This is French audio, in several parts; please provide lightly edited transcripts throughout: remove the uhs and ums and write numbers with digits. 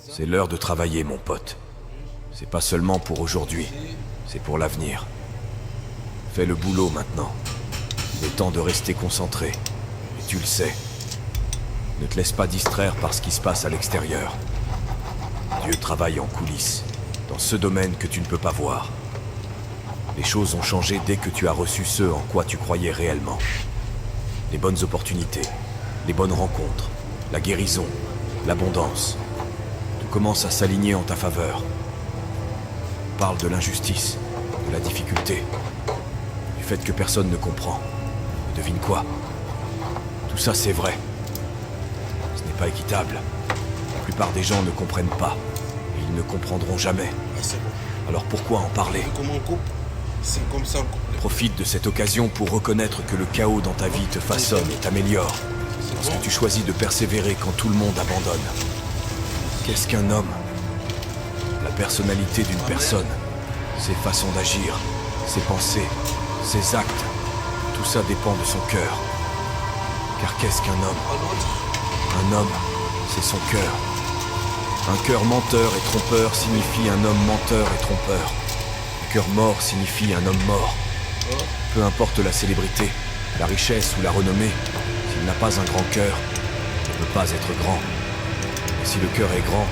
C'est l'heure de travailler, mon pote. C'est pas seulement pour aujourd'hui, c'est pour l'avenir. Fais le boulot maintenant. Il est temps de rester concentré. Et tu le sais. Ne te laisse pas distraire par ce qui se passe à l'extérieur. Dieu travaille en coulisses, dans ce domaine que tu ne peux pas voir. Les choses ont changé dès que tu as reçu ce en quoi tu croyais réellement. Les bonnes opportunités, les bonnes rencontres, la guérison, l'abondance. Tout commence à s'aligner en ta faveur. On parle de l'injustice, de la difficulté, du fait que personne ne comprend. Et devine quoi? Tout ça c'est vrai. Ce n'est pas équitable. La plupart des gens ne comprennent pas. Et ils ne comprendront jamais. Ah, c'est bon. Alors pourquoi en parler? C'est comme on coupe. C'est comme ça on coupe. Profite de cette occasion pour reconnaître que le chaos dans ta vie te façonne et t'améliore. Parce que tu choisis de persévérer quand tout le monde abandonne. Qu'est-ce qu'un homme? La personnalité d'une personne, ses façons d'agir, ses pensées, ses actes, tout ça dépend de son cœur. Car qu'est-ce qu'un homme? Un homme, c'est son cœur. Un cœur menteur et trompeur signifie un homme menteur et trompeur. Un cœur mort signifie un homme mort. Peu importe la célébrité, la richesse ou la renommée, s'il n'a pas un grand cœur, il ne peut pas être grand. Et si le cœur est grand,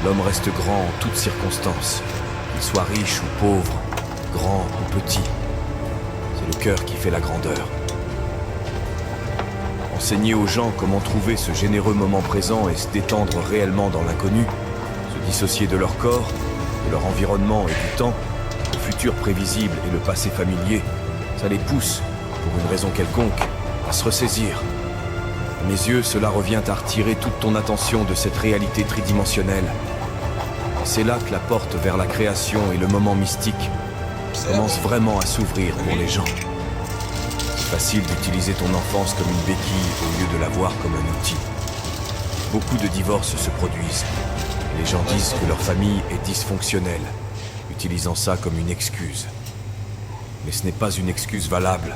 l'homme reste grand en toutes circonstances, qu'il soit riche ou pauvre, grand ou petit. C'est le cœur qui fait la grandeur. Enseigner aux gens comment trouver ce généreux moment présent et se détendre réellement dans l'inconnu, se dissocier de leur corps, de leur environnement et du temps, le futur prévisible et le passé familier, ça les pousse, pour une raison quelconque, à se ressaisir. À mes yeux, cela revient à retirer toute ton attention de cette réalité tridimensionnelle. Et c'est là que la porte vers la création et le moment mystique commence vraiment à s'ouvrir pour les gens. C'est facile d'utiliser ton enfance comme une béquille au lieu de la voir comme un outil. Beaucoup de divorces se produisent. Les gens disent que leur famille est dysfonctionnelle, utilisant ça comme une excuse. Mais ce n'est pas une excuse valable,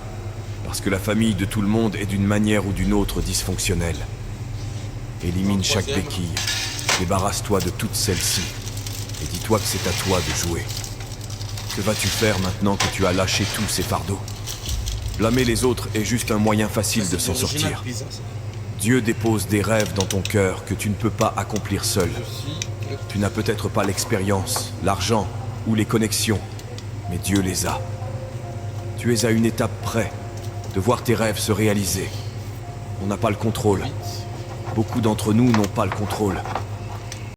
parce que la famille de tout le monde est d'une manière ou d'une autre dysfonctionnelle. Élimine chaque béquille, débarrasse-toi de toutes celles-ci, et dis-toi que c'est à toi de jouer. Que vas-tu faire maintenant que tu as lâché tous ces fardeaux? Blâmer les autres est juste un moyen facile de s'en sortir. Dieu dépose des rêves dans ton cœur que tu ne peux pas accomplir seul. Tu n'as peut-être pas l'expérience, l'argent ou les connexions, mais Dieu les a. Tu es à une étape près de voir tes rêves se réaliser. On n'a pas le contrôle. Beaucoup d'entre nous n'ont pas le contrôle.